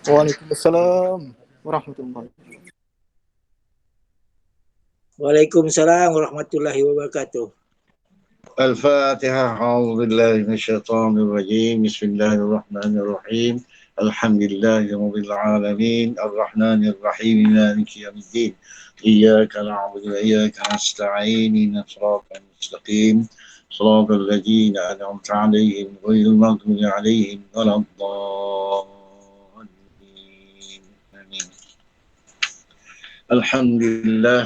Waalaikumsalam warahmatullahi. Waalaikumsalam warahmatullahi wabarakatuh. الفاتحة. أعوذ بالله من الشيطان الرجيم. بسم الله الرحمن الرحيم. الحمد لله رب العالمين الرحمن الرحيم مالك يوم الدين إياك نعبد وإياك نستعين اهدنا الصراط المستقيم صراط الذين أنعمت عليهم غير المغضوب عليهم ولا الضالين آمين. الحمد لله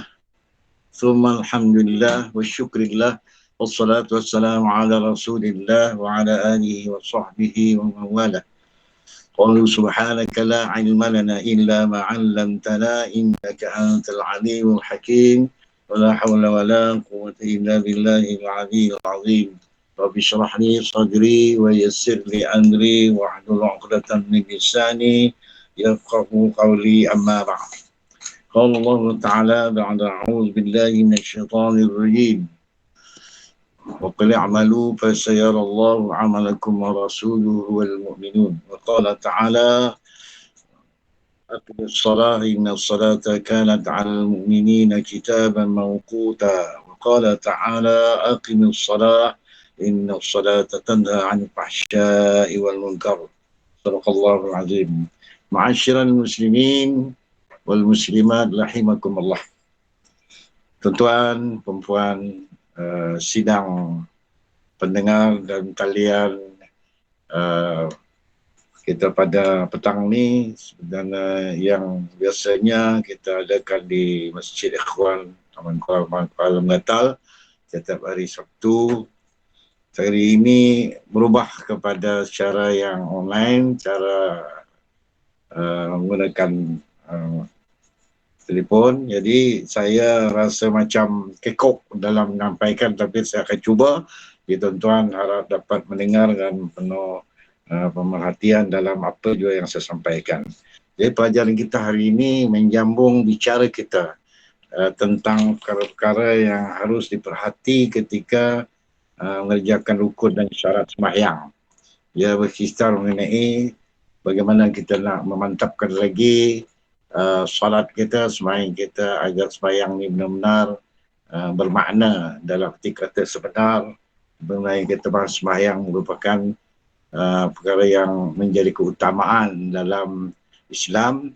ثم الحمد لله والشكر لله والصلاة والسلام على رسول الله وعلى آله وصحبه ومن والاه. قالوا سبحانك لا علم لنا إلا ما علمتنا إنك أنت العليم الحكيم ولا حول ولا قوة إلا بالله العلي العظيم. رب اشرح لي صدري ويسر لي أمري واحلل عقدة من لساني يفقهوا قولي أما بعد. قال الله تعالى بعد أعوذ بالله من الشيطان الرجيم وقل اعملوا فسيرى الله عملكم ورسوله والمؤمنون. وقال تعالى أقم الصلاة إن الصلاة كانت على المؤمنين كتابا موقوتا. وقال تعالى أقم الصلاة إن الصلاة تنهى عن الفحشاء والمنكر. صدق الله العظيم. معاشر المسلمين wal muslimat rahimakumullah. Tuan-tuan, perempuan, sidang pendengar dan talian kita pada petang ni sebenarnya yang biasanya kita adakan di Masjid Ikhwan Taman Kuala Natal setiap hari Sabtu. Hari ini berubah kepada cara yang online, cara menggunakan telefon. Jadi saya rasa macam kekok dalam menyampaikan, tapi saya akan cuba. Tuan-tuan harap dapat mendengar dan penuh pemerhatian dalam apa juga yang saya sampaikan. Jadi pelajaran kita hari ini menjambung bicara kita tentang perkara-perkara yang harus diperhati ketika mengerjakan rukun dan syarat sembahyang. Ia berkisar mengenai bagaimana kita nak memantapkan lagi solat kita, sembahyang kita agar sembahyang ni benar-benar bermakna dalam arti kata sebenar. Sebenarnya kita bahas sembahyang merupakan perkara yang menjadi keutamaan dalam Islam,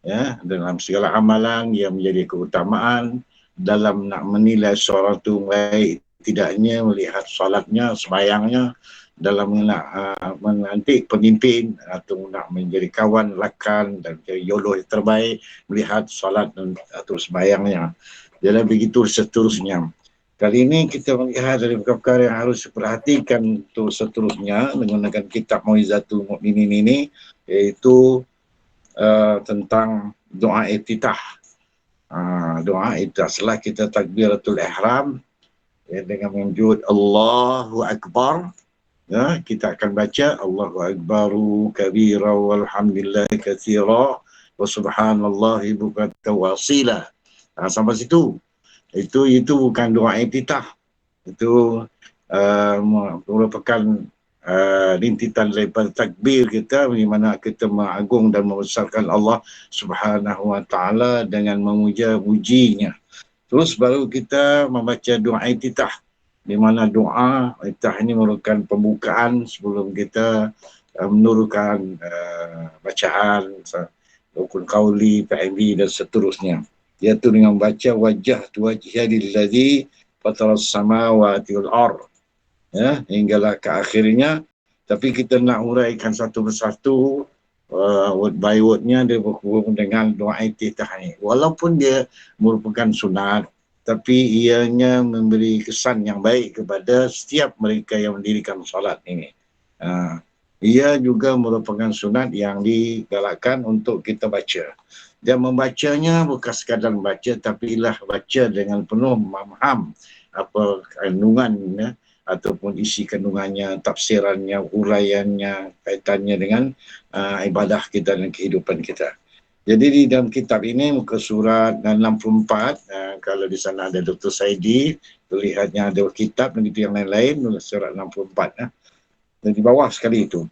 ya, dalam segala amalan yang menjadi keutamaan dalam nak menilai seorang tu baik tidaknya, melihat solatnya, sembahyangnya, dalam melantik pemimpin atau nak menjadi kawan rakan dan menjadi jodoh yang terbaik, melihat solat atau sembahyangnya. Jadi begitu seterusnya. Kali ini kita melihat dari perkara yang harus diperhatikan untuk seterusnya menggunakan kitab Mau'izatul Mukminin ini, iaitu tentang doa iftitah. Doa iftitah setelah kita takbiratul ihram, ya, dengan menyebut Allahu Akbar. Ya, kita akan baca Allahu Akbaru kabira walhamdulillahi katsira wa subhanallahi bukratan wa asila. Sampai situ. Itu bukan doa iftitah. Itu merupakan rintitan daripada takbir kita, di mana kita mengagung dan membesarkan Allah Subhanahu wa taala dengan memuja-mujinya. Terus baru kita membaca doa iftitah, di mana doa iftitah ini merupakan pembukaan sebelum kita menurunkan bacaan rukun qauli, fi'li dan seterusnya. Iaitu dengan baca wajah lillazi fataras samawati wal ard, ya, hinggalah ke akhirnya. Tapi kita nak uraikan satu persatu word by wordnya, dia berhubung dengan doa iftitah ni. Walaupun dia merupakan sunat, tapi ianya memberi kesan yang baik kepada setiap mereka yang mendirikan solat ini. Ia juga merupakan sunat yang digalakkan untuk kita baca. Dan membacanya bukan sekadar membaca, tapi ialah baca dengan penuh memaham apa kandungannya ataupun isi kandungannya, tafsirannya, uraiannya, kaitannya dengan ibadah kita dan kehidupan kita. Jadi di dalam kitab ini muka surat 64, kalau di sana ada Dr. Saidi, terlihatnya ada kitab dan itu yang lain-lain, surat 64. Dan di bawah sekali itu.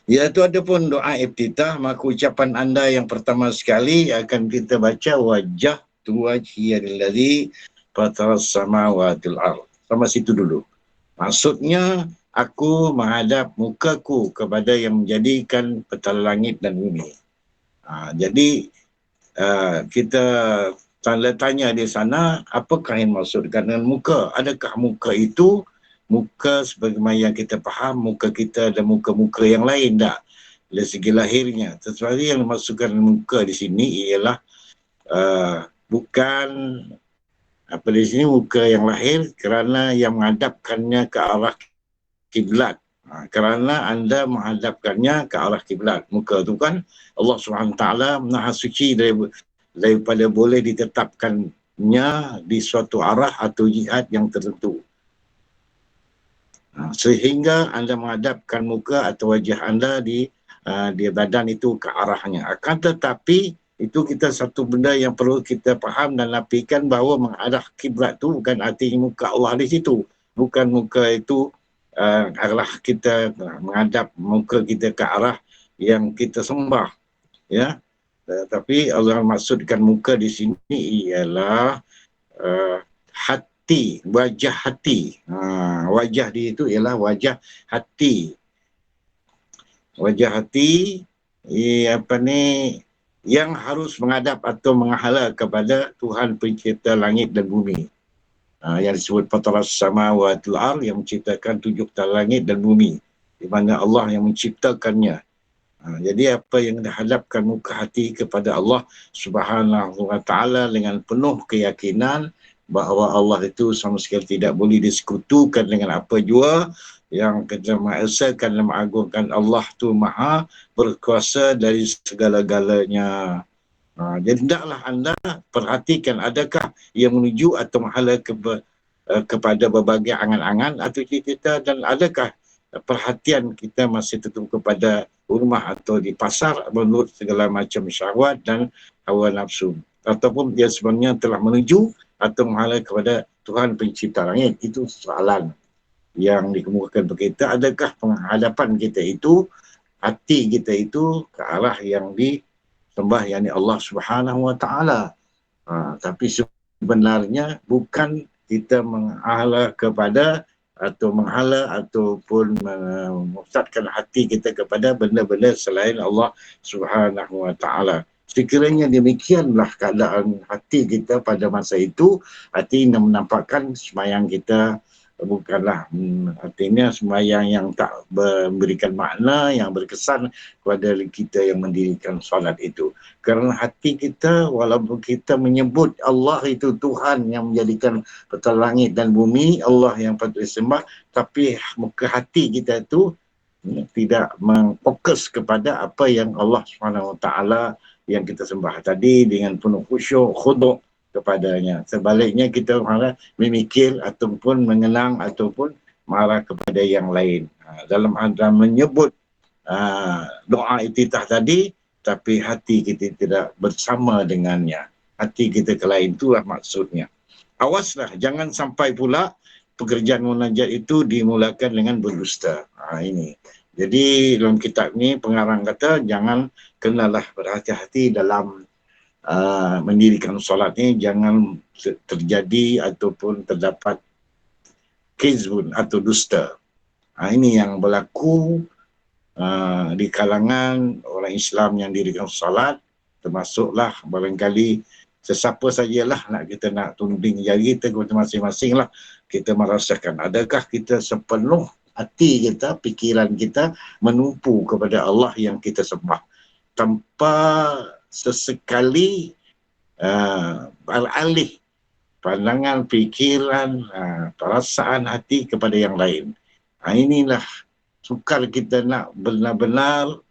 Iaitu ada pun doa iftitah, maka ucapan anda yang pertama sekali akan kita baca wajah tuwajhiyalladzi fataras samawati wal ardh. Sama situ dulu. Maksudnya aku menghadap mukaku kepada yang menjadikan petala langit dan bumi. Jadi kita tanda tanya di sana, apakah yang maksudkan dengan muka? Adakah muka itu muka sebagaimana yang kita faham, muka kita dan muka-muka yang lain? Tak. Dari segi lahirnya. Tetapi yang dimaksudkan muka di sini ialah bukan apa di sini muka yang lahir kerana yang menghadapkannya ke arah kiblat. Kerana anda menghadapkannya ke arah kiblat. Muka tu kan Allah SWT Maha Suci daripada boleh ditetapkannya di suatu arah atau jihad yang tertentu. Sehingga anda menghadapkan muka atau wajah anda di badan itu ke arahnya. Akan tetapi itu kita satu benda yang perlu kita faham dan nafikan bahawa mengarah kiblat tu bukan artinya muka Allah di situ. Bukan muka itu arah kita menghadap muka kita ke arah yang kita sembah, ya. Tapi Allah maksudkan muka di sini ialah hati, wajah hati. Wajah dia itu ialah wajah hati. Wajah hati yang harus menghadap atau menghala kepada Tuhan pencipta langit dan bumi. Yang disebut fataras samawati wal ardh, yang menciptakan 7 petala langit dan bumi, di mana Allah yang menciptakannya. Jadi apa yang dihadapkan muka hati kepada Allah Subhanahu wa taala dengan penuh keyakinan bahawa Allah itu sama sekali tidak boleh disekutukan dengan apa jua, yang kita mengesahkan dan mengagungkan Allah tu maha berkuasa dari segala-galanya. Jadi hendaklah anda perhatikan adakah ia menuju atau menghala kepada berbagai angan-angan atau cita-cita, dan adakah perhatian kita masih tetap kepada rumah atau di pasar menurut segala macam syahwat dan hawa nafsu, ataupun dia sebenarnya telah menuju atau menghala kepada Tuhan pencipta langit. Itu soalan yang dikemukakan bagi kita. Adakah penghadapan kita itu, hati kita itu ke arah yang disembah, yakni Allah Subhanahu wa taala. Tapi sebenarnya bukan kita menghala kepada atau menghala ataupun memusatkan hati kita kepada benda-benda selain Allah Subhanahu wa taala. Sekiranya demikianlah keadaan hati kita pada masa itu, artinya menampakkan sembahyang kita bukanlah artinya sembahyang yang tak memberikan makna, yang berkesan kepada kita yang mendirikan solat itu. Kerana hati kita, walaupun kita menyebut Allah itu Tuhan yang menjadikan petala langit dan bumi, Allah yang patut disembah, tapi muka hati kita itu tidak memfokus kepada apa yang Allah SWT yang kita sembah tadi dengan penuh khusyuk, khuduk kepadanya. Sebaliknya kita marah memikir ataupun mengenang ataupun marah kepada yang lain. Dalam menyebut doa iftitah tadi, tapi hati kita tidak bersama dengannya. Hati kita ke lain, itulah maksudnya. Awaslah, jangan sampai pula pekerjaan munajat itu dimulakan dengan berdusta. Ini. Jadi dalam kitab ni pengarang kata jangan kenalah berhati-hati dalam mendirikan solat ni, jangan terjadi ataupun terdapat kizbun atau dusta. Ini yang berlaku di kalangan orang Islam yang dirikan solat, termasuklah barangkali sesiapa sajalah kita nak tunding jari kita kepada masing-masing lah, kita merasakan adakah kita sepenuh hati kita, pikiran kita menumpu kepada Allah yang kita sembah tanpa sesekali beralih pandangan, pikiran, perasaan hati kepada yang lain. Inilah sukar kita nak benar-benar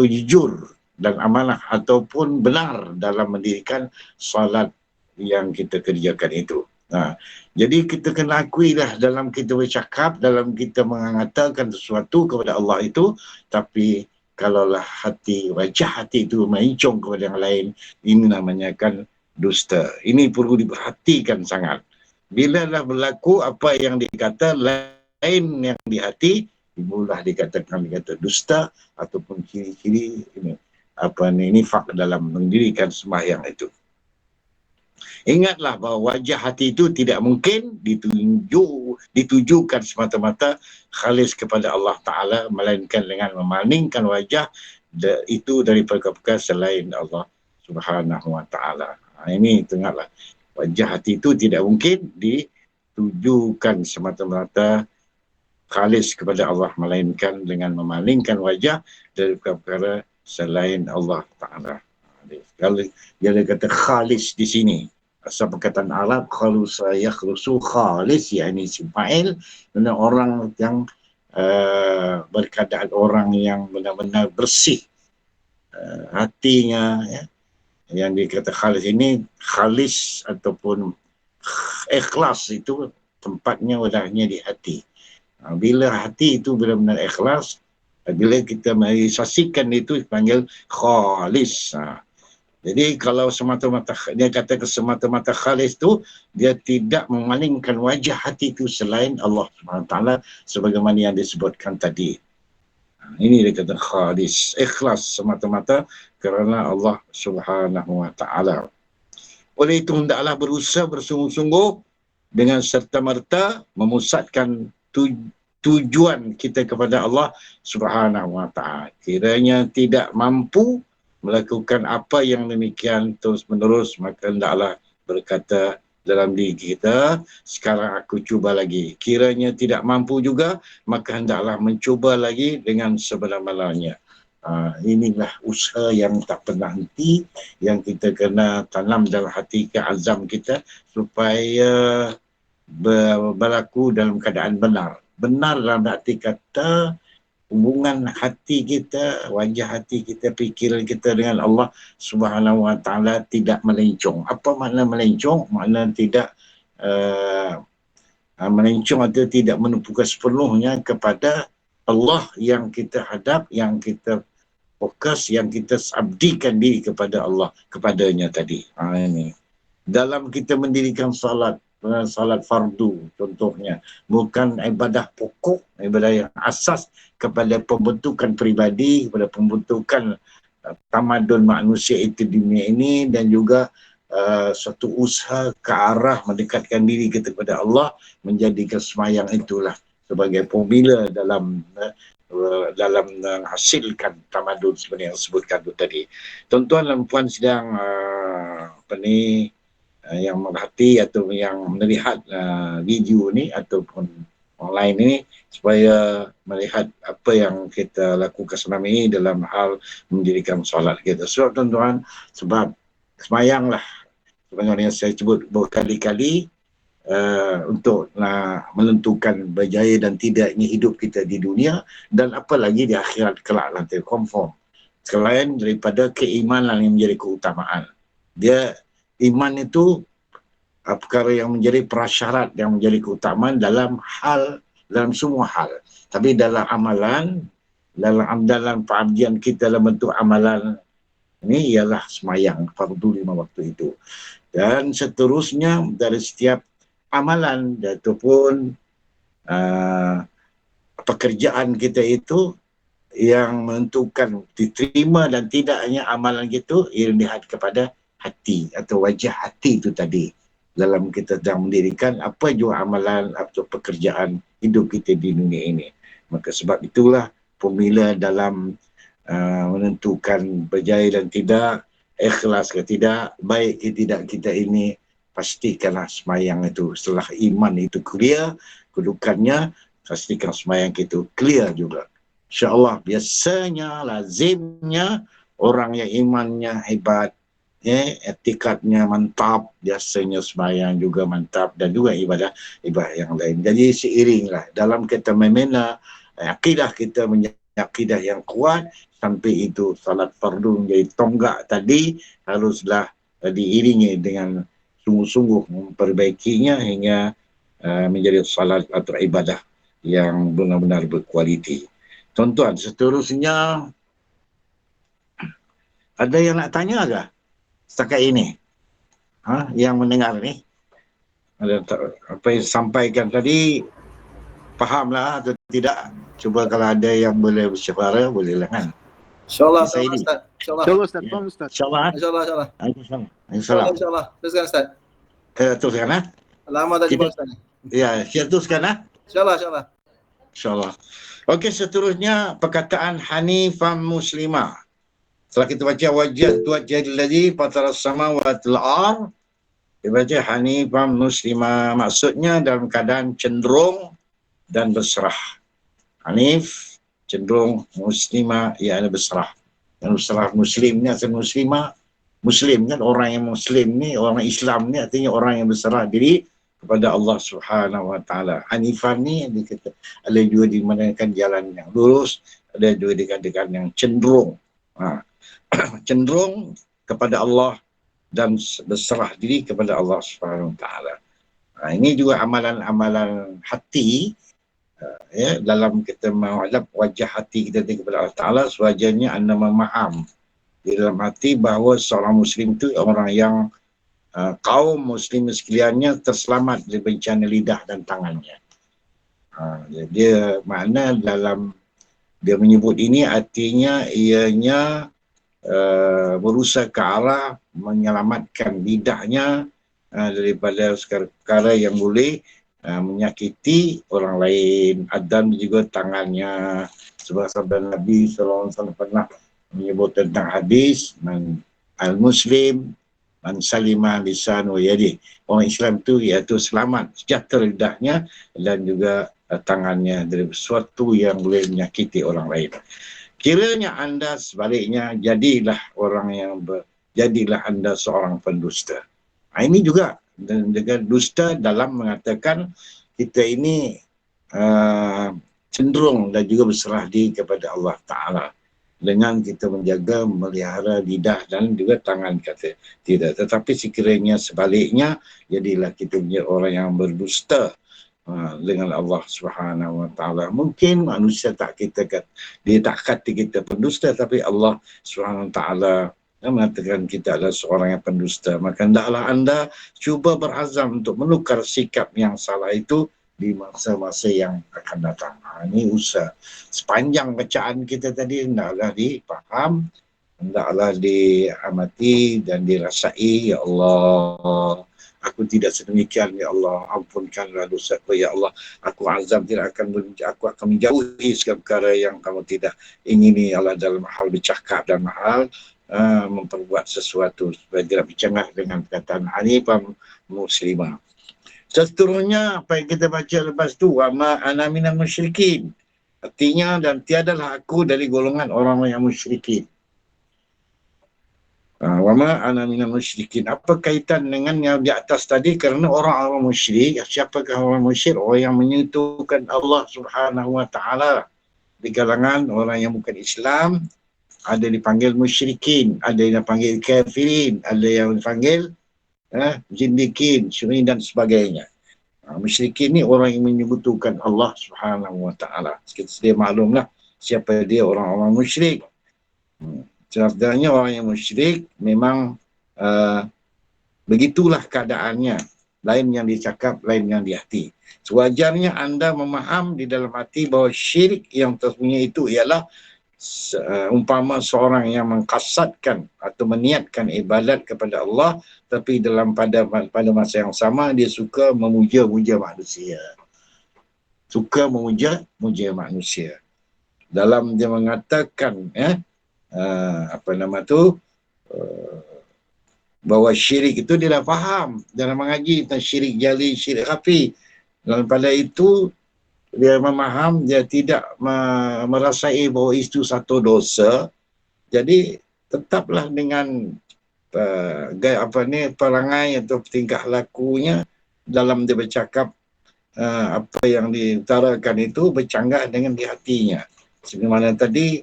jujur dan amanah ataupun benar dalam mendirikan solat yang kita kerjakan itu. Jadi kita kena akui dah dalam kita bercakap, dalam kita mengatakan sesuatu kepada Allah itu, tapi kalaulah hati, wajah hati itu mencong kepada yang lain, ini namanya kan dusta. Ini perlu diperhatikan sangat. Bila dah berlaku apa yang dikata lain yang di hati, timbullah dikata dusta ataupun ciri-ciri ini nifak dalam mendirikan sembahyang itu. Ingatlah bahawa wajah hati itu tidak mungkin ditujukan semata-mata khalis kepada Allah Ta'ala, melainkan dengan memalingkan wajah itu dari perkara-perkara selain Allah Subhanahu Wa Ta'ala. Ini ingatlah, wajah hati itu tidak mungkin ditujukan semata-mata khalis kepada Allah, melainkan dengan memalingkan wajah dari perkara selain Allah Ta'ala. Kalau dia kata khalis di sini, asal perkataan Arab khalusa yakhlusu khalis, yakni isim fa'il, benar orang yang berkeadaan orang yang benar-benar bersih hatinya, ya. Yang dikata khalis ini, khalis ataupun ikhlas itu tempatnya wadahnya di hati. Bila hati itu benar-benar ikhlas, bila kita saksikan itu dipanggil khalis. Jadi kalau semata-mata dia kata semata-mata khalis tu, dia tidak memalingkan wajah hati itu selain Allah SWT sebagaimana yang disebutkan tadi. Ini dia kata khalis, ikhlas semata-mata kerana Allah SWT. Oleh itu hendaklah berusaha bersungguh-sungguh dengan serta-merta memusatkan tujuan kita kepada Allah SWT. Kiranya tidak mampu melakukan apa yang demikian terus-menerus, maka hendaklah berkata dalam diri kita, sekarang aku cuba lagi. Kiranya tidak mampu juga, maka hendaklah mencuba lagi dengan sebenar-benarnya. Inilah usaha yang tak pernah henti, yang kita kena tanam dalam hati azam kita supaya berlaku dalam keadaan benar. Benar dalam arti kata hubungan hati kita, wajah hati kita, fikiran kita dengan Allah Subhanahu Wa Taala tidak melencong. Apa makna melencong? Makna tidak melencong atau tidak menumpukan sepenuhnya kepada Allah yang kita hadap, yang kita fokus, yang kita abdikan diri kepada Allah, kepadanya tadi. Ini. Dalam kita mendirikan salat fardu contohnya, bukan ibadah pokok, ibadah yang asas kepada pembentukan peribadi, kepada pembentukan tamadun manusia itu di dunia ini, dan juga suatu usaha ke arah mendekatkan diri kita kepada Allah, menjadikan sembahyang itulah sebagai formula dalam menghasilkan tamadun sebenarnya yang disebutkan itu tadi. Tuan-tuan dan puan sedang yang merhati atau yang melihat video ni ataupun online ini, supaya melihat apa yang kita lakukan selama ini dalam hal mendirikan solat kita. Sebab tuan-tuan, sebab semayanglah sebenarnya saya sebut berkali-kali untuk menentukan berjaya dan tidaknya hidup kita di dunia, dan apalagi di akhirat kelak nanti, confirm. Selain daripada keimanan yang menjadi keutamaan. Dia iman itu perkara yang menjadi prasyarat, yang menjadi keutamaan dalam semua hal. Tapi dalam amalan, dalam pengabdian kita dalam bentuk amalan ini ialah semayang fardu 5 waktu itu. Dan seterusnya dari setiap amalan ataupun pekerjaan kita itu yang menentukan diterima dan tidaknya amalan itu, ia dilihat kepada hati atau wajah hati itu tadi. Dalam kita sedang mendirikan apa jua amalan atau pekerjaan hidup kita di dunia ini. Maka sebab itulah formula dalam menentukan berjaya dan tidak, ikhlas ke tidak, baik ke tidak kita ini, pastikanlah semayang itu setelah iman itu clear kedudukannya, pastikan semayang itu clear juga. InsyaAllah biasanya, lazimnya orang yang imannya hebat, etikadnya mantap, biasanya sembahyang juga mantap, dan juga ibadah yang lain. Jadi seiringlah dalam kita membina akidah kita menjadi akidah yang kuat, sampai itu salat fardu menjadi tonggak tadi, haruslah diiringi dengan sungguh-sungguh memperbaikinya hingga menjadi salat atau ibadah yang benar-benar berkualiti. Tuan-tuan, seterusnya ada yang nak tanya ke setakat ini? Yang mendengar ni, ada apa yang disampaikan tadi fahamlah atau tidak? Cuba kalau ada yang boleh bersyuara, bolehlah kan. InsyaAllah, Saya ini. Ustaz. InsyaAllah. InsyaAllah Ustaz, Ya. faham Ustaz. InsyaAllah. InsyaAllah, insyaAllah. Waalaikumsalam. InsyaAllah, Waalaikumsalam. insyaAllah. Teruskan, Ustaz. Teruskan lah. Lama tak jumpa, Kita- Ustaz. Ya, saya teruskan lah. InsyaAllah, insyaAllah. InsyaAllah. Okey, seterusnya perkataan Hanifah Muslimah. Setelah kita baca wajjahtu alladhi fatara samawati wal ard, dia baca Hanifah Muslimah. Maksudnya dalam keadaan cenderung dan berserah. Hanif, cenderung, Muslimah, ia ada berserah. Dan berserah Muslim ni asal Muslimah. Muslim kan, orang yang Muslim ni, orang Islam ni artinya orang yang berserah diri kepada Allah Subhanahu Wa Taala. Hanifah ni dikata, ada juga dimanakan jalan yang lurus, ada juga dikatakan yang cenderung. Cenderung kepada Allah dan berserah diri kepada Allah Subhanahu Wa Taala. Ini juga amalan-amalan hati, ya, dalam kita menghadap wajah hati kita kepada Allah Ta'ala, sewajarnya anda memaham di dalam hati bahawa seorang Muslim itu orang yang kaum Muslim sekaliannya terselamat dari bencana lidah dan tangannya. Dia makna dalam dia menyebut ini artinya ianya berusaha ke arah menyelamatkan lidahnya daripada perkara yang boleh menyakiti orang lain, dan juga tangannya. Sebab sabda Nabi SAW pernah menyebut tentang hadis al-Muslim man salima lisan wa yadi. Orang Islam tu iaitu selamat, sejahtera lidahnya dan juga tangannya dari sesuatu yang boleh menyakiti orang lain. Kiranya anda sebaliknya jadilah anda seorang pendusta. Ini juga dengan dusta dalam mengatakan kita ini cenderung dan juga berserah diri kepada Allah Ta'ala dengan kita menjaga, melihara lidah dan juga tangan, kata tidak. Tetapi sekiranya sebaliknya, jadilah kita punya orang yang berdusta dengan Allah Subhanahu Wa Taala. Mungkin manusia dia tak kata kita pendusta, tapi Allah Subhanahu Wa Taala mengatakan kita adalah seorang yang pendusta. Maka hendaklah anda cuba berazam untuk menukar sikap yang salah itu di masa-masa yang akan datang. Ini usaha. Sepanjang bacaan kita tadi hendaklah dipaham, hendaklah diamati dan dirasai. Ya Allah, aku tidak sedemikian, ya Allah, ampunkanlah dosaku, ya Allah. Aku azam aku akan menjauhi segala perkara yang kamu tidak ingini, ya Allah, dalam hal bercakap dan hal memperbuat sesuatu supaya tidak bercanggah dengan perkataan Hanifah Muslimah. Seterusnya apa yang kita baca lepas tu, wa ma ana minal musyrikin. Artinya, dan tiadalah aku dari golongan orang yang musyrikin. Wa ma ana minal musyrikin. Apa kaitan dengan yang di atas tadi? Kerana orang-orang musyrik, siapakah orang musyrik? Orang yang menyentuhkan Allah Subhanahu Wa Taala. Di kalangan orang yang bukan Islam, ada dipanggil musyrikin, ada yang dipanggil kafirin, ada yang dipanggil jindikin, syurin dan sebagainya. Musyrikin ni orang yang menyebutkan Allah Subhanahu Wa Taala. Kita sedia maklumlah siapa dia orang-orang musyrik. Sebenarnya orang yang musyrik memang begitulah keadaannya. Lain yang dicakap, lain yang di hati. Sewajarnya anda memaham di dalam hati bahawa syirik yang tersembunyi itu ialah umpama seorang yang mengkasadkan atau meniatkan ibadat kepada Allah, tapi pada masa yang sama dia suka memuja-muja manusia. Suka memuja manusia. Dalam dia mengatakan bahawa syirik itu dia dah faham dalam mengaji tentang syirik jali, syirik khafi. Dan pada itu dia memaham, dia tidak merasai bahawa itu satu dosa. Jadi tetaplah dengan perangai atau tingkah lakunya dalam dia bercakap, apa yang diutarakan itu bercanggah dengan di hatinya. Sebagaimana tadi,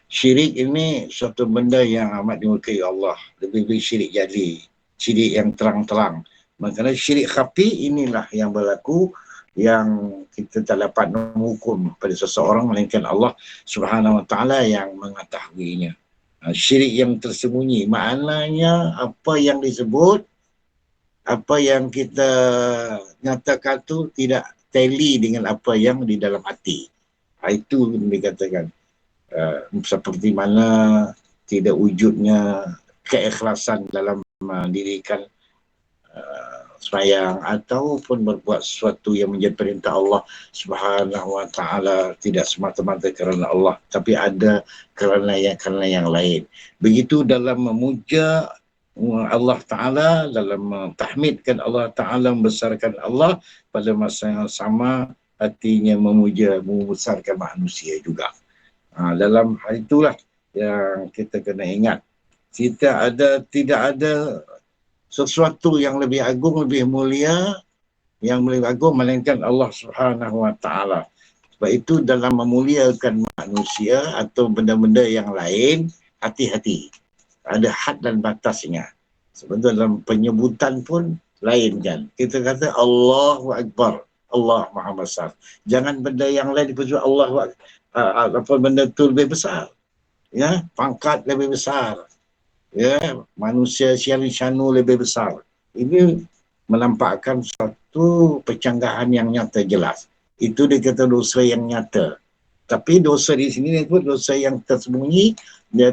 syirik ini suatu benda yang amat dimurkai Allah. Lebih-lebih syirik jali, syirik yang terang-terang. Makanya syirik khafi inilah yang berlaku, yang kita tak dapat menghukum pada seseorang melainkan Allah Subhanahu Wa Taala yang mengetahuinya. Syirik yang tersembunyi, maknanya apa yang disebut, apa yang kita nyatakan tu tidak tally dengan apa yang di dalam hati. Itu dikatakan seperti mana tidak wujudnya keikhlasan dalam mendirikan sembahyang ataupun berbuat sesuatu yang menjadi perintah Allah Subhanahu wa taala tidak semata-mata kerana Allah, tapi ada kerana yang lain. Begitu dalam memuja Allah Ta'ala, dalam mentahmidkan Allah Ta'ala, membesarkan Allah, pada masa yang sama hatinya memuja, membesarkan manusia juga. Dalam hal itulah yang kita kena ingat. Tidak ada sesuatu yang lebih agung, lebih mulia, yang lebih agung melainkan Allah Subhanahu wa taala. Sebab itu dalam memuliakan manusia atau benda-benda yang lain, hati-hati. Ada had dan batasnya. Sebenarnya dalam penyebutan pun lain kan. Kita kata Allahu Akbar, Allah Maha Besar. Jangan benda yang lain disebut Allahu Akbar. Apa benda itu lebih besar. Ya, pangkat lebih besar. Ya, manusia syanu lebih besar. Ini menampakkan satu pencanggahan yang nyata jelas. Itu dia kata dosa yang nyata. Tapi dosa di sini dia sebut dosa yang tersembunyi, dia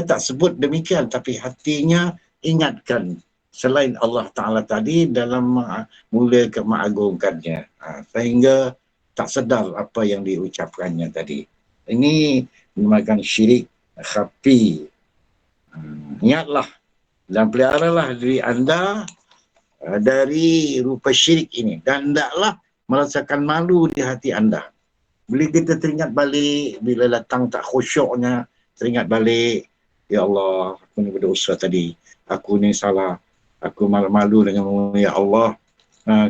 tak sebut demikian, tapi hatinya ingatkan selain Allah Ta'ala tadi dalam mula mengagungkannya. Sehingga tak sedar apa yang diucapkannya tadi. Ini merupakan syirik khafi. Ingatlah dan peliharalah diri anda dari rupa syirik ini. Dan hendaklah merasakan malu di hati anda. Bila kita teringat balik, bila datang tak khusyuknya, teringat balik, ya Allah, aku ni berdosa tadi, aku ni salah, aku malu-malu dengan ya Allah,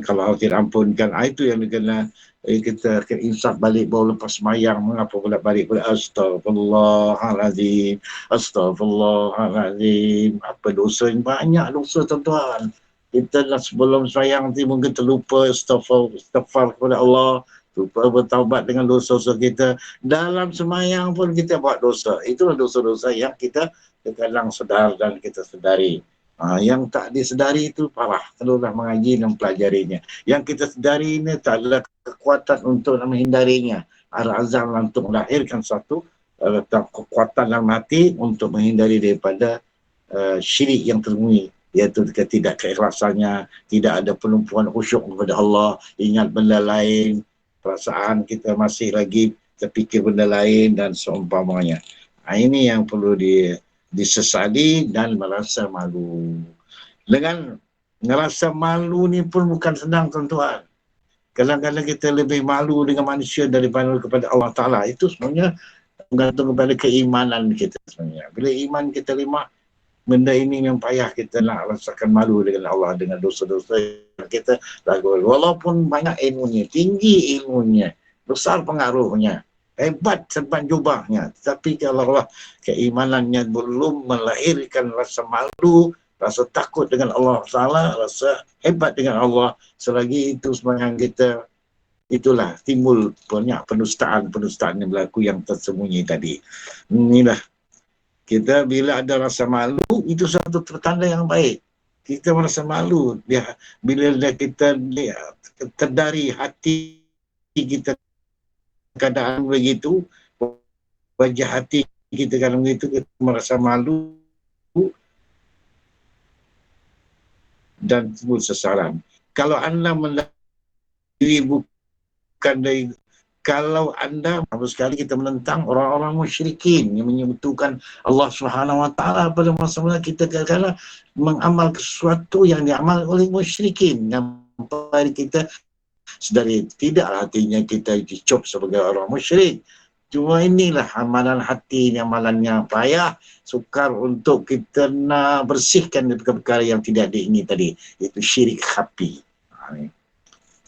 kalau aku tidak ampunkan. Itu yang kena kita akan insaf balik baru lepas semayang. Mengapa pula balik pula astagfirullahaladzim, astagfirullahaladzim. Apa dosa yang banyak, dosa tuan-tuan. Kita dah sebelum semayang nanti mungkin terlupa istighfar kepada Allah, lupa bertaubat dengan dosa-dosa kita. Dalam semayang pun kita buat dosa. Itulah dosa-dosa yang kita kadang sedar dan kita sedari. Yang tak disedari itu parah. Perlulah mengaji dan pelajarinya. Yang kita sedari ini tak ada kekuatan untuk menghindarinya. Al-azam untuk melahirkan satu kekuatan dalam hati untuk menghindari daripada syirik yang tersembunyi. Iaitu tidak keikhlasannya, tidak ada penumpuan khusyuk kepada Allah, ingat benda lain, perasaan kita masih lagi terfikir benda lain dan seumpamanya. Ini yang perlu disesali dan merasa malu. Dengan merasa malu ni pun bukan senang tuan-tuan. Kadang-kadang kita lebih malu dengan manusia daripada kepada Allah Ta'ala. Itu sebenarnya bergantung kepada keimanan kita sebenarnya. Bila iman kita lemah, benda ini yang payah kita nak rasakan malu dengan Allah, dengan dosa-dosa yang kita lakukan. Walaupun banyak ilmunya, tinggi ilmunya, besar pengaruhnya, hebat serban jubahnya, tapi kalau Allah keimanannya belum melahirkan rasa malu, rasa takut dengan Allah Ta'ala, rasa hebat dengan Allah, selagi itu semangat kita, itulah timbul banyak penustaan yang berlaku yang tersembunyi tadi. Inilah kita bila ada rasa malu, itu satu pertanda yang baik. Kita merasa malu bila kita terdari hati kita keadaan begitu, wajah hati kita kadang begitu, kita merasa malu dan timbul sesaran. Kalau anda mendiri bukan dari, kalau anda, baru sekali kita menentang orang-orang musyrikin yang menyebutkan Allah Subhanahu wa taala pada masa-masa kita kadang-kadang mengamal sesuatu yang diamal oleh musyrikin, sampai kita sedari tidak hatinya kita dicop sebagai orang musyrik. Cuma inilah amalan hati, amalannya payah, sukar untuk kita nak bersihkan dari perkara yang tidak diingini tadi, itu syirik khafi.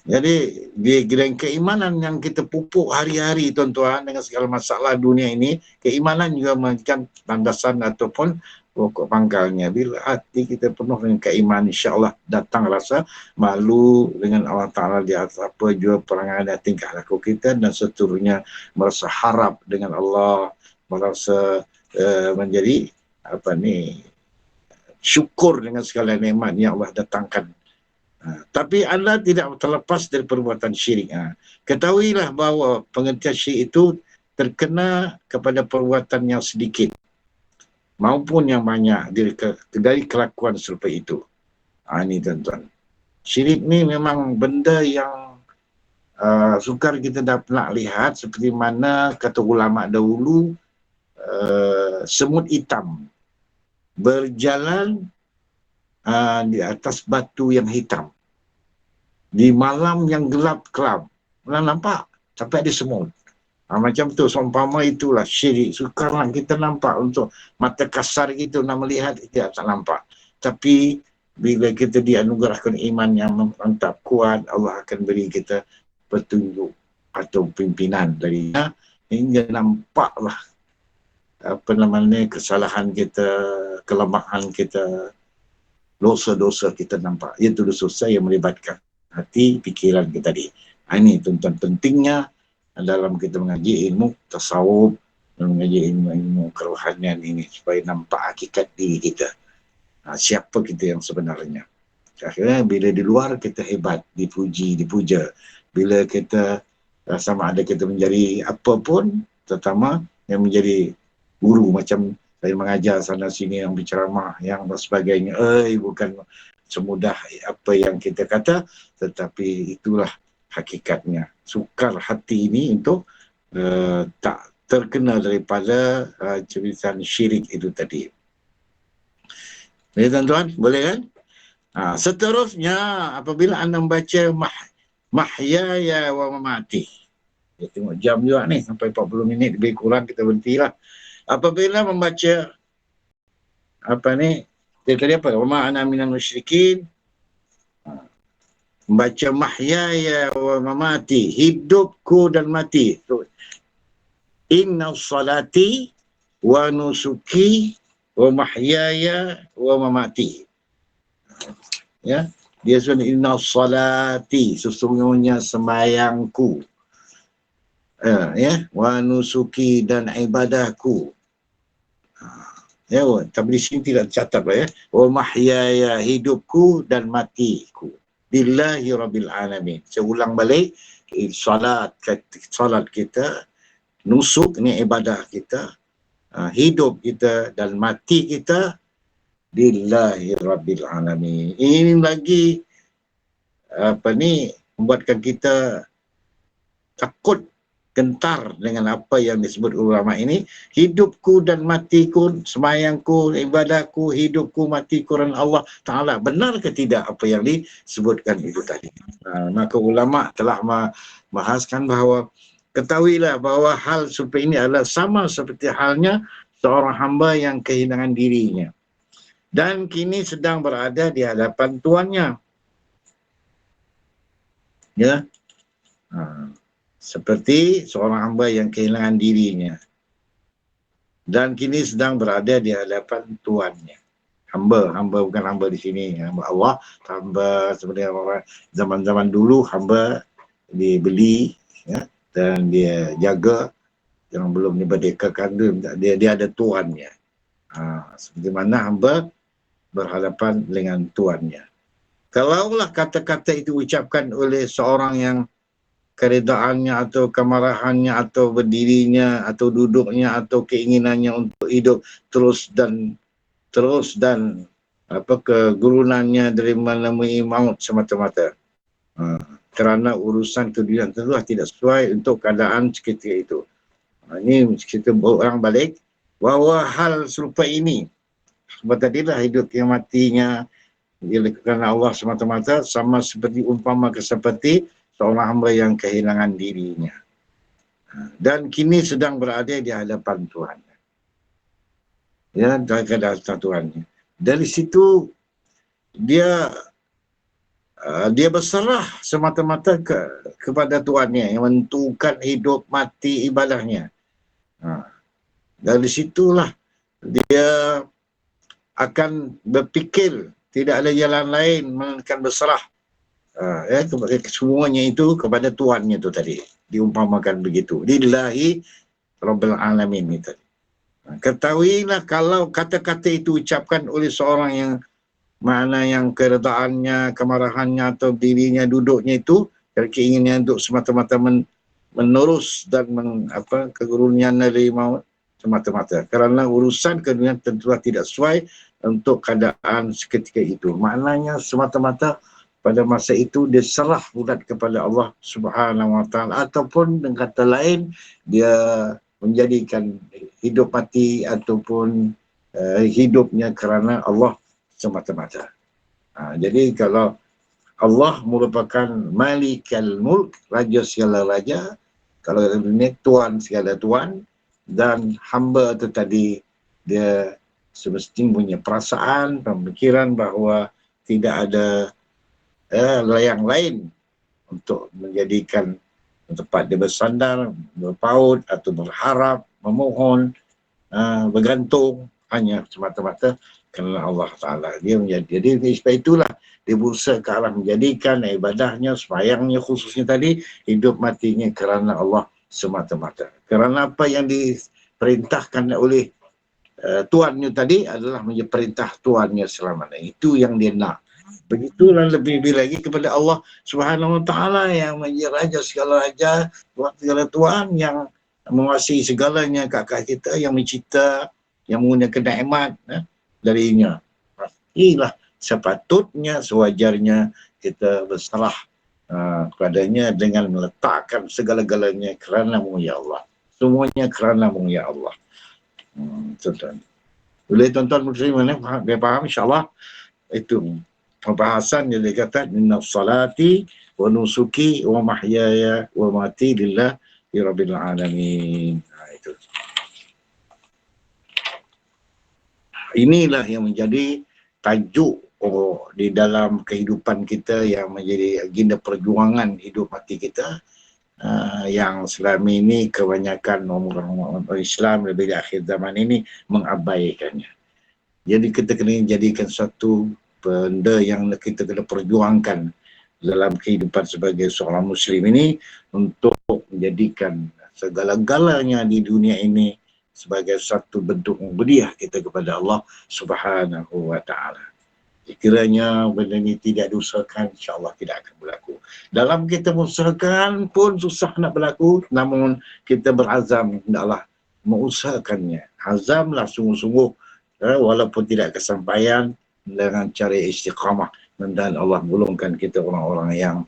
Jadi dengan keimanan yang kita pupuk hari-hari tuan-tuan dengan segala masalah dunia ini, keimanan juga macam landasan ataupun pokok pangkalnya. Bila hati kita penuh dengan keimanan, insya-Allah datang rasa malu dengan Allah Ta'ala di atas apa jua perangai dan tingkah laku kita, dan seterusnya merasa harap dengan Allah, merasa menjadi syukur dengan segala nikmat yang Allah datangkan Tapi anda tidak terlepas dari perbuatan syirik. Ketahuilah bahawa pengertian syirik itu terkena kepada perbuatan yang sedikit maupun yang banyak dari kelakuan serupa itu. Ini tuan-tuan. Syirik ni memang benda yang sukar kita nak lihat, seperti mana kata ulama dahulu, semut hitam berjalan di atas batu yang hitam di malam yang gelap kelam. Mana nampak tapi ada semut. Macam tu, seumpama itulah syirik. Sukarlah kita nampak, untuk mata kasar kita nak melihat, kita tak nampak. Tapi bila kita dianugerahkan iman yang mantap kuat, Allah akan beri kita petunjuk atau pimpinan darinya, hingga nampaklah kesalahan kita, kelemahan kita, dosa-dosa kita nampak. Itu dosa yang melibatkan hati, pikiran kita tadi. Ini tuan-tuan pentingnya dalam kita mengaji ilmu tasawuf, mengaji ilmu kerohanian ini, supaya nampak hakikat diri kita. Siapa kita yang sebenarnya. Akhirnya bila di luar kita hebat, dipuji, dipuja. Bila kita sama ada kita menjadi apa pun, terutama yang menjadi guru, macam saya mengajar sana sini, yang berceramah, yang sebagainya, bukan semudah apa yang kita kata, tetapi itulah hakikatnya. Sukar hati ini untuk tak terkena daripada cerita syirik itu tadi. Jadi tuan-tuan, boleh kan? Seterusnya, apabila anda membaca mahyaya wa mamati. Tengok jam juga ni, sampai 40 minit lebih kurang, kita berhentilah. Apabila membaca dia tadi apa? Wa ma ana minal musyrikin. Membaca mahyaya wa mamati, hidupku dan mati. Inna salati wa nusuki wa mahyaya wa mamati. Ya, dia sebut inna salati, sesungguhnya sembahyangku, wa nusuki, dan ibadahku. Ya, tapi di sini tidak tercatat lah, ya. Wa mahyaya, hidupku dan matiku, lillahi rabbil alamin. Saya ulang balik, salat kita, nusuk ni ibadah kita, hidup kita dan mati kita, lillahi rabbil alamin. Ini lagi membuatkan kita takut, gentar dengan apa yang disebut ulama ini. Hidupku dan matiku, sembahyangku, ibadahku, hidupku, matiku dan Allah Ta'ala. Benar ke tidak apa yang disebutkan itu tadi? Maka ulama telah membahaskan bahawa ketahuilah bahawa hal seperti ini adalah sama seperti halnya seorang hamba yang kehilangan dirinya dan kini sedang berada di hadapan tuannya. Ya. Seperti seorang hamba yang kehilangan dirinya dan kini sedang berada di hadapan tuannya. Hamba bukan hamba di sini, hamba Allah. Hamba sebenarnya orang zaman-zaman dulu, hamba dibeli, ya, dan dia jaga, yang belum diberdekakan dia ada tuannya. Seperti mana hamba berhadapan dengan tuannya. Kalaulah kata-kata itu ucapkan oleh seorang yang keredaannya atau kemarahannya atau berdirinya atau duduknya atau keinginannya untuk hidup terus dan kegurunannya dari menemui maut semata-mata, kerana urusan kedudukan tentulah tidak sesuai untuk keadaan seketika itu. Ini kita berulang balik bahawa hal serupa ini, sebab tadilah hidup yang matinya kerana Allah semata-mata, sama seperti umpama seperti seorang hamba yang kehilangan dirinya dan kini sedang berada di hadapan Tuhannya. Ya, di hadapan Tuhannya. Dari situ dia berserah semata-mata kepada Tuhannya yang menentukan hidup mati ibadahnya. Dari situlah dia akan berfikir tidak ada jalan lain melainkan berserah. Semuanya itu kepada Tuhannya itu tadi, diumpamakan begitu, lillahi rabbil alamin itu. Ketahuilah kalau kata-kata itu ucapkan oleh seorang yang Mana yang keredaannya, kemarahannya atau dirinya duduknya itu, keinginannya untuk semata-mata menurus dan kekurnian dari maut semata-mata. Kerana urusan keduniaan tentulah tidak sesuai untuk keadaan seketika itu. Maknanya semata-mata pada masa itu dia serah bulat kepada Allah Subhanahu Wa Taala, ataupun dengan kata lain dia menjadikan hidup mati ataupun hidupnya kerana Allah semata-mata. Jadi kalau Allah merupakan Malikal Mulk, Raja segala raja, kalau dalam dunia Tuan segala tuan, dan hamba itu tadi dia semestinya punya perasaan, pemikiran bahawa tidak ada yang lain untuk menjadikan tempat dia bersandar, berpaut atau berharap, memohon, bergantung hanya semata-mata kerana Allah Ta'ala. Dia menjadi, jadi sebab itulah dia berusaha ke arah menjadikan ibadahnya, sembahyangnya khususnya tadi, hidup matinya kerana Allah semata-mata. Kerana apa yang diperintahkan oleh tuannya tadi adalah menjadi perintah tuannya selamanya. Itu yang dia nak. Begitulah lebih-lebih lagi kepada Allah Subhanahu Wa Taala yang menjadi raja segala raja, tuan segala tuan, yang menguasai segalanya, kakak kita yang mencipta, yang menggunakan nikmat darinya. Inilah sepatutnya, sewajarnya kita berserah kepadanya dengan meletakkan segala-galanya kerana-Mu ya Allah. Semuanya kerana-Mu ya Allah. Tuan-tuan. Boleh tuan-tuan muslim dia faham insya-Allah. Itu pembahasan yang dikatakan inna salati wa nusuki wa mahyaya wa mati lillahi rabbil alamin. Itu. Inilah yang menjadi tajuk di dalam kehidupan kita, yang menjadi agenda perjuangan hidup mati kita, yang selama ini kebanyakan orang Islam lebih di akhir zaman ini mengabaikannya. Jadi kita kena jadikan satu benda yang kita kena perjuangkan dalam kehidupan sebagai seorang Muslim ini, untuk menjadikan segala-galanya di dunia ini sebagai satu bentuk ubudiyah kita kepada Allah Subhanahu Wa Taala. Sekiranya benda ini tidak diusahakan, insya-Allah tidak akan berlaku. Dalam kita mengusahakan pun susah nak berlaku, namun kita berazam hendaklah mengusahakannya. Azamlah sungguh-sungguh, walaupun tidak kesampaian, dengan cara istiqamah. Dan Allah golongkan kita orang-orang yang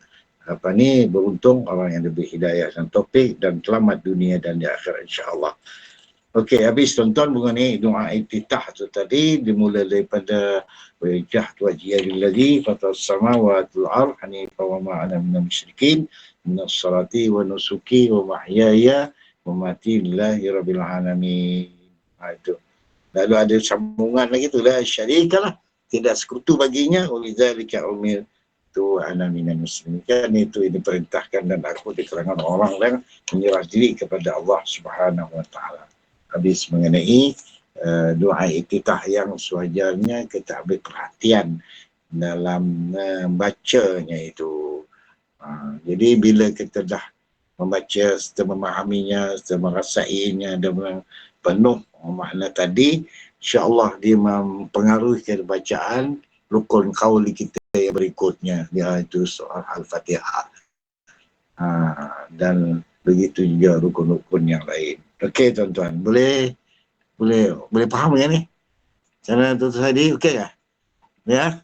beruntung, orang yang lebih hidayah dan taufik dan selamat dunia dan di akhirat insya-Allah. Okey, habis tuan-tuan mengenai doa iftitah tu tadi, dimulai daripada wajhtu wajhiya lillazi fatas samawati wal ardh hanifan wa ma ana minal musyrikin minas salati wa nusuki wa mahyaya wa mati lillahi rabbil alamin. Itu. Lalu ada sambungan lagi tu la syarikalah, tidak sekutu baginya, walidzalika umir tu ana minal muslimin. Kan itu diperintahkan dan aku di kalangan orang yang menyerah diri kepada Allah Subhanahu Wa Taala. Habis mengenai doa iftitah yang sewajarnya kita ambil perhatian dalam membacanya itu. Jadi bila kita dah membaca, serta memahaminya, serta merasainya dengan penuh makna tadi, insya-Allah dia mempengaruhi bacaan rukun qauli kita yang berikutnya, iaitu surah Al-Fatihah. Dan begitu juga rukun-rukun yang lain. Okey tuan-tuan, boleh faham ya ni? Cara tu tadi okey kah? Ya.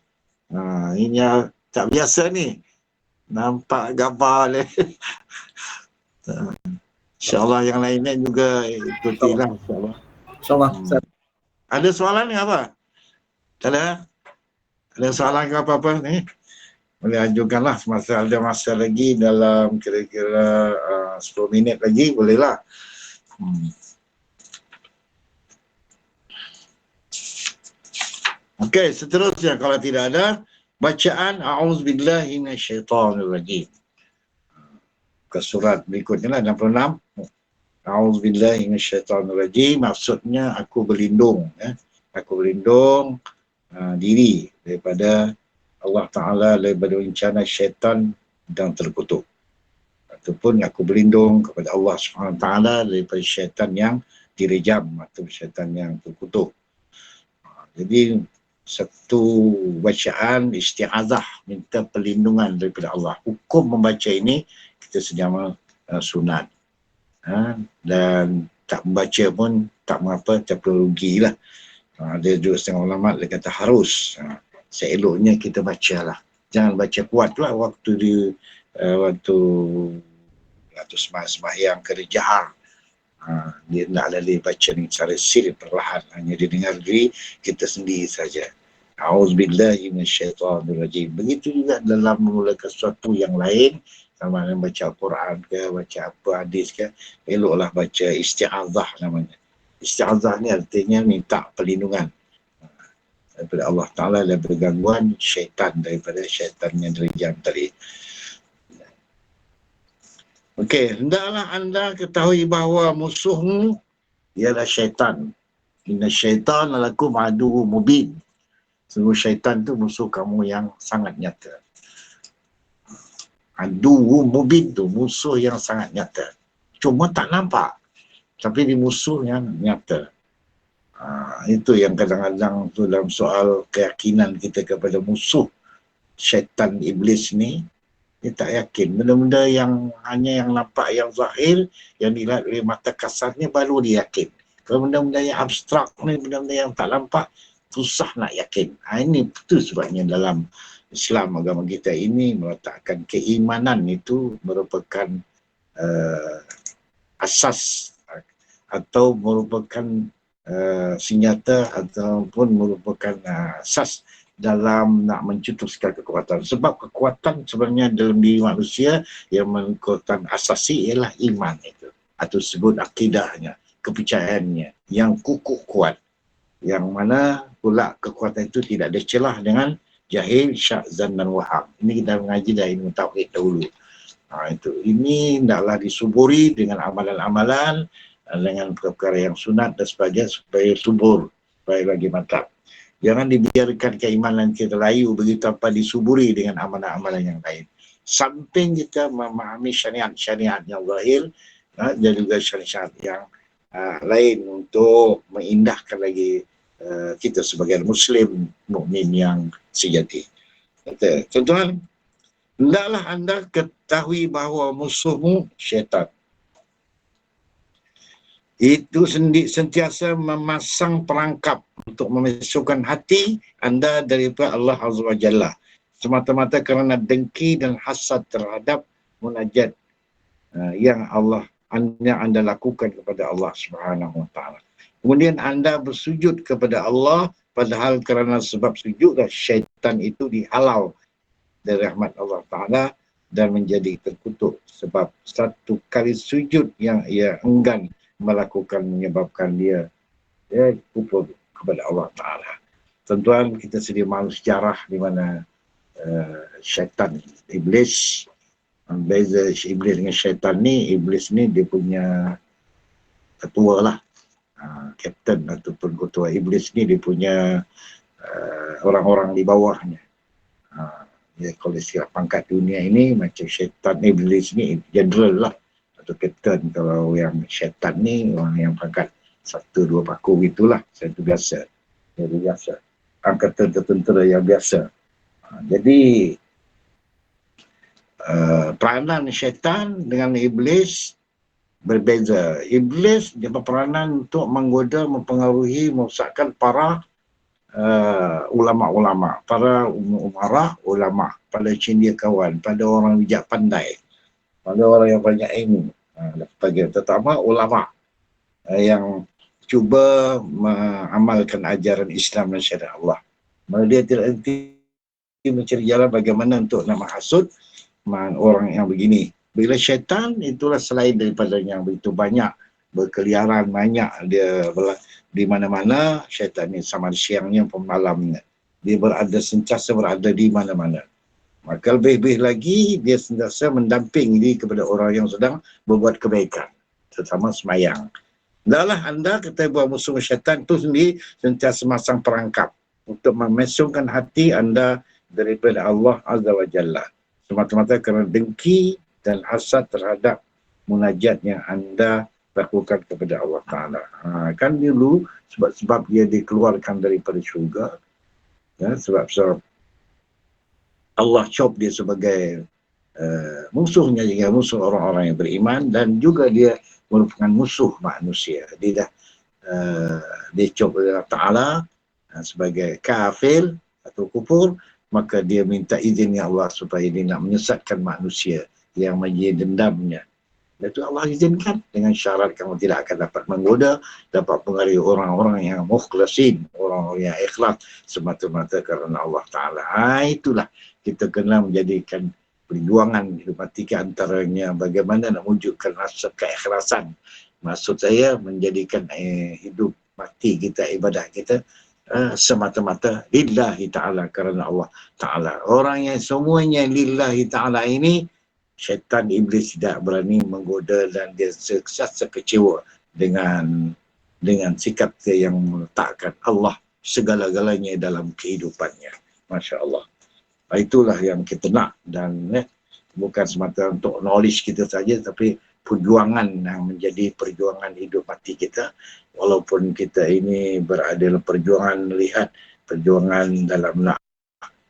Ini tak biasa ni. Nampak gambar le. InsyaAllah yang lainnya juga ikutilah insyaAllah. InsyaAllah. Ada soalan ni apa? Tak ada? Ada soalan ke apa-apa ni? Boleh ajukanlah semasa ada masa lagi, dalam kira-kira 10 minit lagi bolehlah. Okey, seterusnya kalau tidak ada, bacaan a'udzubillahi minasyaitonirrajim. Ke surat berikutnya lah 66. A'udzubillahi minasyaitonirrajim, maksudnya aku berlindung, aku berlindung diri daripada Allah Ta'ala, daripada rencana syaitan yang terkutuk. Ataupun aku berlindung kepada Allah SWT daripada syaitan yang direjam atau syaitan yang terkutuk. Jadi satu bacaan isti'azah, minta perlindungan daripada Allah. Hukum membaca ini kita sedia sunat. Dan tak membaca pun tak mengapa, tapi rugilah. Ada juga setengah ulama dia kata harus. Seeloknya kita bacalah. Jangan baca kuat pula waktu waktu sembahyang kerja. Dia nak lalui baca ni secara sir perlahan, hanya didengar diri kita sendiri saja. A'udzubillahi minasyaitonirrajim. Begitu juga dalam memulakan sesuatu yang lain, sama ada baca Al-Quran ke, baca apa hadis ke, eloklah baca isti'azah namanya. Isti'azah ni artinya minta perlindungan daripada Allah Ta'ala daripada gangguan syaitan, daripada syaitan yang derajam tadi. Okey, hendaklah anda ketahui bahawa musuhmu ialah syaitan. Inna syaitan lakum aduwwun mubin. Sungguh syaitan tu musuh kamu yang sangat nyata. Aduwwun mubin tu musuh yang sangat nyata. Cuma tak nampak. Tapi dia musuh yang nyata. Itu yang kadang-kadang tu dalam soal keyakinan kita kepada musuh syaitan iblis ni, dia tak yakin. Benda-benda yang hanya yang nampak, yang zahir, yang dilihat oleh mata kasarnya baru dia yakin. Kalau benda-benda yang abstrak ni, benda-benda yang tak nampak, susah nak yakin. Ini betul sebabnya dalam Islam, agama kita ini meletakkan keimanan itu merupakan asas atau merupakan senjata ataupun merupakan asas dalam nak mencetuskan kekuatan. Sebab kekuatan sebenarnya dalam diri manusia yang mengkuatan asasi ialah iman itu. Atau sebut akidahnya, kepercayaannya yang kukuh kuat. Yang mana pula kekuatan itu tidak ada celah dengan jahil, syak, zan dan waham. Ini kita mengaji dari ilmu tauhid dahulu. Ini hendaklah disuburi dengan amalan-amalan, dengan perkara yang sunat dan sebagainya supaya subur, supaya lagi mantap. Jangan dibiarkan keimanan kita layu begitu tanpa disuburi dengan amalan-amalan yang lain. Samping kita memahami syariat-syariat yang zahir dan juga syariat yang lain untuk mengindahkan lagi kita sebagai Muslim, mukmin yang sejati. Tuan-tuan, hendaklah anda ketahui bahawa musuhmu syaitan itu sentiasa memasang perangkap untuk memisahkan hati anda daripada Allah Azza wa Jalla, semata-mata kerana dengki dan hasad terhadap munajat yang anda lakukan kepada Allah Subhanahu wa taala. Kemudian anda bersujud kepada Allah, padahal kerana sebab sujud syaitan itu dihalau dari rahmat Allah Ta'ala dan menjadi terkutuk sebab satu kali sujud yang ia enggan melakukan menyebabkan dia kufur kepada Allah Ta'ala. Tuan-tuan, kita sedia mahu sejarah di mana syaitan, iblis, beza iblis dengan syaitan ni, iblis ni dia punya ketua lah, kapten ataupun ketua. Iblis ni dia punya orang-orang di bawahnya. Kalau istilah pangkat dunia ini macam syaitan, iblis ni general lah atau kapten. Kalau yang syaitan ni orang yang pangkat 1-2 paku gitulah. Itu biasa. Jadi biasa. Angkatan tentera yang biasa. Jadi peranan syaitan dengan iblis berbeza. Iblis dia berperanan untuk menggoda, mempengaruhi, merosakkan para ulama-ulama, para umarah ulama, pada cendekiawan, pada orang bijak pandai, pada orang yang banyak ilmu, terutama ulama yang cuba mengamalkan ajaran Islam dan syariat Allah. Dia tidak henti mencari jalan bagaimana untuk nak menghasut orang yang begini. Bila syaitan itulah selain daripada yang begitu banyak berkeliaran, banyak dia di mana-mana. Syaitan ni sama siangnya pun malamnya. Dia sentiasa berada di mana-mana. Maka lebih-lebih lagi dia sentiasa mendampingi kepada orang yang sedang berbuat kebaikan, terutama semayang. Dahlah anda kata bahawa musuh syaitan itu sendiri sentiasa masang perangkap untuk memesongkan hati anda daripada Allah Azza wa Jalla, semata-mata kerana dengki dan hasad terhadap munajat yang anda lakukan kepada Allah Ta'ala. Kan dulu sebab dia dikeluarkan daripada syurga, Sebab Allah cop dia sebagai musuhnya juga musuh orang-orang yang beriman, dan juga dia merupakan musuh manusia. Dia dah dia cop Allah Ta'ala sebagai kafir atau kufur, maka dia minta izin ya Allah supaya dia nak menyesatkan manusia yang menjadi dendamnya. Dan itu Allah izinkan dengan syarat kamu tidak akan dapat menggoda, dapat pengaruhi orang-orang yang mukhlasin, orang-orang yang ikhlas semata-mata kerana Allah Ta'ala. Itulah kita kena menjadikan perjuangan hidup mati antaranya bagaimana nak wujudkan rasa keikhlasan. Maksud saya menjadikan hidup mati kita, ibadah kita semata-mata lillahi ta'ala, kerana Allah Ta'ala. Orang yang semuanya lillahi ta'ala ini, syaitan iblis tidak berani menggoda, dan dia sekecewa dengan sikap dia yang meletakkan Allah segala-galanya dalam kehidupannya. Masya Allah. Itulah yang kita nak, dan bukan semata untuk knowledge kita saja, tapi perjuangan yang menjadi perjuangan hidup mati kita. Walaupun kita ini berada dalam perjuangan, melihat perjuangan dalam nak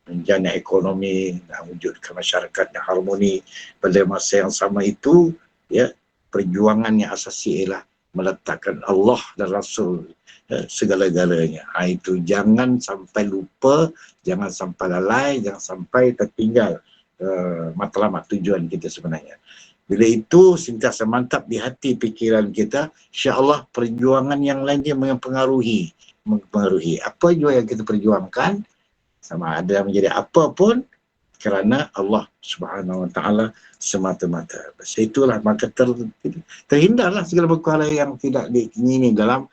menjana ekonomi, nak wujudkan masyarakat yang harmoni, pada masa yang sama itu, ya, perjuangan yang asasi ialah meletakkan Allah dan Rasul segala-galanya. Itu jangan sampai lupa, jangan sampai lalai, jangan sampai tertinggal matlamat tujuan kita sebenarnya. Bila itu sentiasa mantap di hati fikiran kita, insya-Allah perjuangan yang lain dia mempengaruhi apa juga yang kita perjuangkan, sama ada menjadi apa pun, kerana Allah Subhanahu Wa Taala semata-mata. Itulah maka terhindarlah segala perkara yang tidak diingini dalam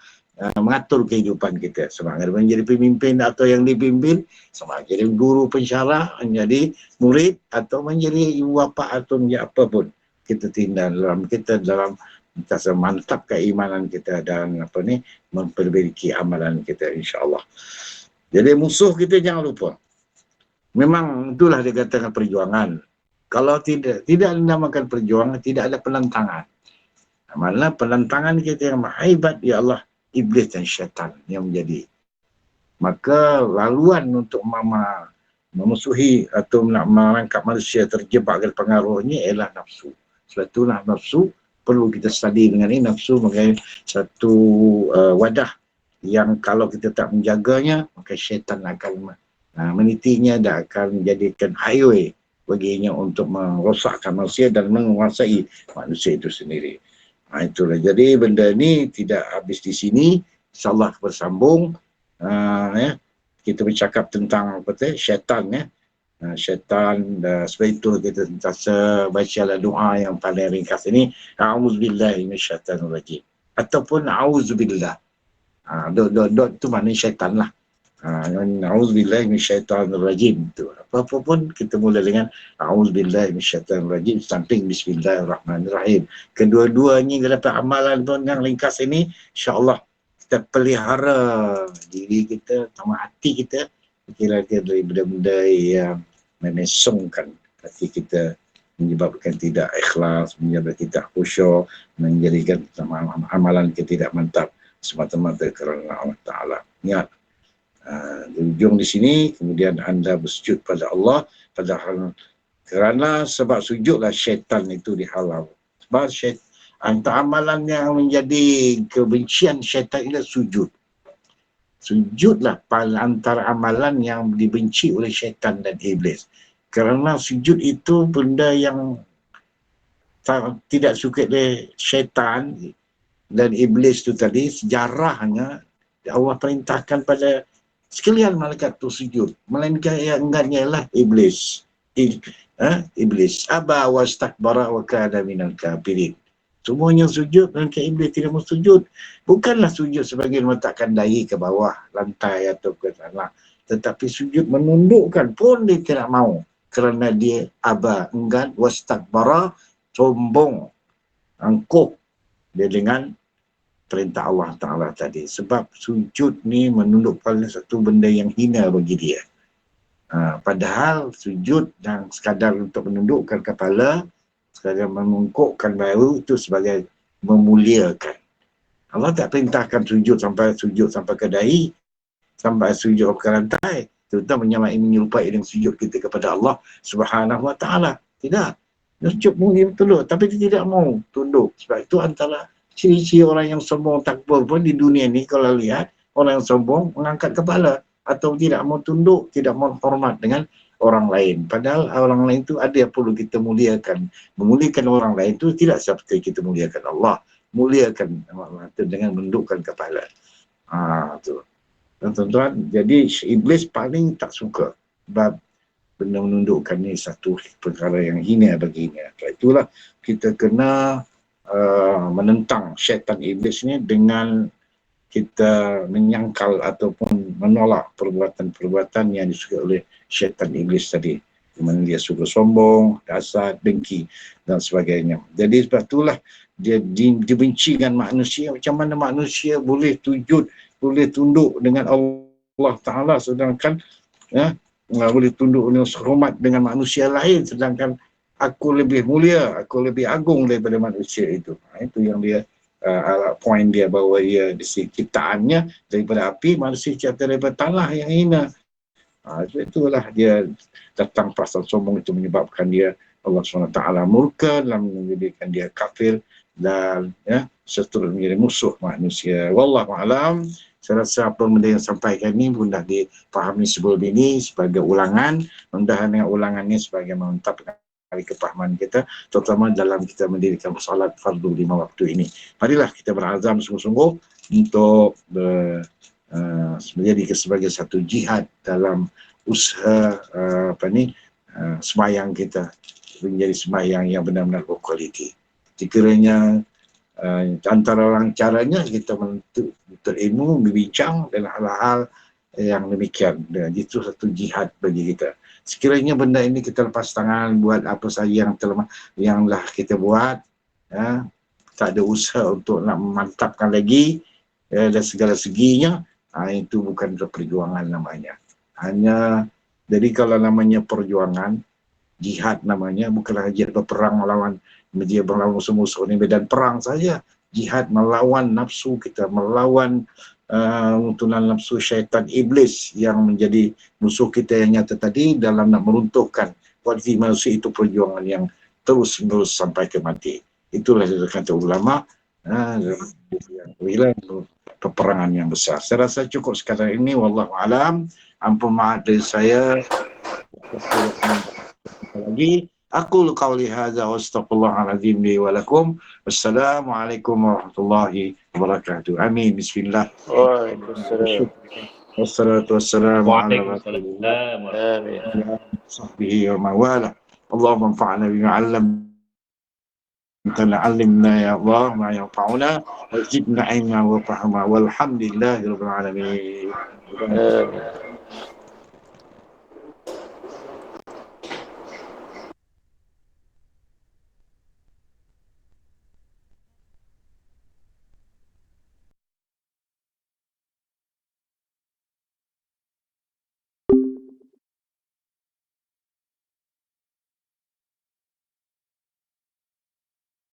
mengatur kehidupan kita. Sama ada menjadi pemimpin atau yang dipimpin, sama jadi guru pensyarah, menjadi murid, atau menjadi ibu bapa, atau menjadi apa pun, kita tindak dalam kita mantap keimanan kita dan memperbaiki amalan kita, insya-Allah. Jadi musuh kita jangan lupa. Memang itulah dikatakan perjuangan. Kalau tidak dinamakan perjuangan, tidak ada penentangan. Malah penentangan kita yang hebat, ya Allah, iblis dan syaitan yang menjadi. Maka laluan untuk memusuhi atau nak merangkap manusia terjebak ke pengaruhnya ialah nafsu. Sebab itulah nafsu perlu kita study dengan ini. Nafsu sebagai satu wadah yang kalau kita tak menjaganya, maka syaitan akan menitinya dan akan menjadikan highway baginya untuk merosakkan manusia dan menguasai manusia itu sendiri. Itulah. Jadi benda ni tidak habis di sini, insyaAllah bersambung. Kita bercakap tentang syaitan, syaitan. Sebab itu kita sentiasa bacalah doa yang paling ringkas ini, a'udzubillahi minasyaitanirrajim, ataupun a'udzubillah. Dot tu maknanya syaitan lah. A'udzubillahi minasyaitanirrajim tu. Apa-apa pun kita mula dengan a'udzubillahi minasyaitanirrajim samping bismillahirrahmanirrahim. Kedua-duanya dalam amalan pun yang ringkas ini, insya-Allah kita pelihara diri kita, sama hati kita, kira-kira dari benda-benda yang memesongkan hati kita, menyebabkan tidak ikhlas, menyebabkan tidak khusyuk, menjadikan amalan kita tidak mantap semata-mata kerana Allah Ta'ala. Ingat, di ujung di sini, kemudian anda bersujud pada Allah, padahal kerana sebab sujudlah syaitan itu dihalau. Sebab antara amalan yang menjadi kebencian syaitan ialah sujud. Sujudlah antara amalan yang dibenci oleh syaitan dan iblis. Kerana sujud itu benda yang tidak suka oleh syaitan dan iblis itu tadi. Sejarahnya Allah perintahkan pada sekalian malaikat itu sujud, melainkan yang enggaknya ialah iblis. Iblis aba wastakbara wa kana minal kafirin. Semuanya sujud, melainkan iblis tidak mau sujud. Bukanlah sujud sebagai meletakkan dahi ke bawah lantai atau ke tanah, tetapi sujud menundukkan pun dia tidak mau, kerana dia aba, enggan, wastakbara, sombong, angkuh dia dengan perintah Allah Ta'ala tadi. Sebab sujud ni menundukkan satu benda yang hina bagi dia. Padahal sujud dan sekadar untuk menundukkan kepala, sekadar menungkukkan bahu, itu sebagai memuliakan. Allah tak perintahkan sujud sampai ke dahi, sampai sujud ke lantai. terutamanya menyerupai dengan sujud kita kepada Allah Subhanahu Wa Taala. Tidak, dia sujud dia tunduk, tapi dia tidak mau tunduk. Sebab itu antara ciri-ciri orang yang sombong takbur pun di dunia ni, kalau lihat orang yang sombong mengangkat kepala atau tidak mau tunduk, tidak mau hormat dengan orang lain. Padahal orang lain itu ada yang perlu kita muliakan. Memuliakan orang lain itu tidak seperti kita muliakan Allah. Muliakan Allah itu dengan menundukkan kepala. Tu. Tuan-tuan, jadi iblis paling tak suka sebab benda menundukkan ni satu perkara yang hina baginya. Itulah kita kena menentang syaitan iblis ni dengan kita menyangkal ataupun menolak perbuatan-perbuatan yang disukai oleh syaitan iblis tadi. Di mana dia suka sombong, hasad, dengki dan sebagainya. Jadi sebab itulah dia dibenci dengan manusia. Macam mana manusia boleh boleh tunduk dengan Allah Ta'ala sedangkan boleh tunduk dengan hormat dengan manusia lain sedangkan aku lebih mulia, aku lebih agung daripada manusia itu. Itu yang dia poin dia, bahawa dia ciptaannya daripada api, manusia cipta daripada tanah yang hina. Itulah dia datang perasaan sombong itu menyebabkan dia Allah SWT murka dan menjadikan dia kafir dan seterusnya menjadi musuh manusia. Wallahu a'lam. Saya rasa apa benda yang sampaikan ini mudah dipahami sebelum ini sebagai ulangan. Mudah-mudahan dengan ulangan ini sebagai mengungkapkan kepahaman kita, terutama dalam kita mendirikan solat fardu 5 waktu ini. Marilah kita berazam sungguh-sungguh untuk menjadi sebagai satu jihad dalam usaha sembahyang kita menjadi sembahyang yang benar-benar berkualiti. Sekiranya antara orang caranya kita menuntut ilmu, berbincang dan hal-hal yang demikian. Dan itu satu jihad bagi kita. Sekiranya benda ini kita lepas tangan buat apa saja yang telah kita buat, tak ada usaha untuk nak memantapkan lagi dan segala seginya, itu bukan perjuangan namanya. Jadi kalau namanya perjuangan, jihad namanya, bukanlah jihad berperang melawan dia melawan musuh-musuh ini, medan perang saja. Jihad melawan nafsu kita, melawan tuntunan nafsu syaitan iblis yang menjadi musuh kita yang nyata tadi dalam nak meruntuhkan kualiti manusia. Itu perjuangan yang terus-menerus sampai ke mati. Itulah kata ulama, peperangan yang besar. Saya rasa cukup sekadar ini. Wallahu alam. Ampun maaf dari saya. Lagi aku qauli hadza wa astaghfirullahalazim li wa lakum. Wassalamualaikum warahmatullahi wabarakatuh. Amin. Bismillah. Waalaikumsalam. Wassalatu wassalamu ala Waalaikumsalam. Amin. sahbihi wa mawala. Allahumma anfa'na bima 'allamtana 'allimna ya Allah ma yanfa'una wa zidna 'ilma wa fahma walhamdulillahi rabbil alamin. Amin.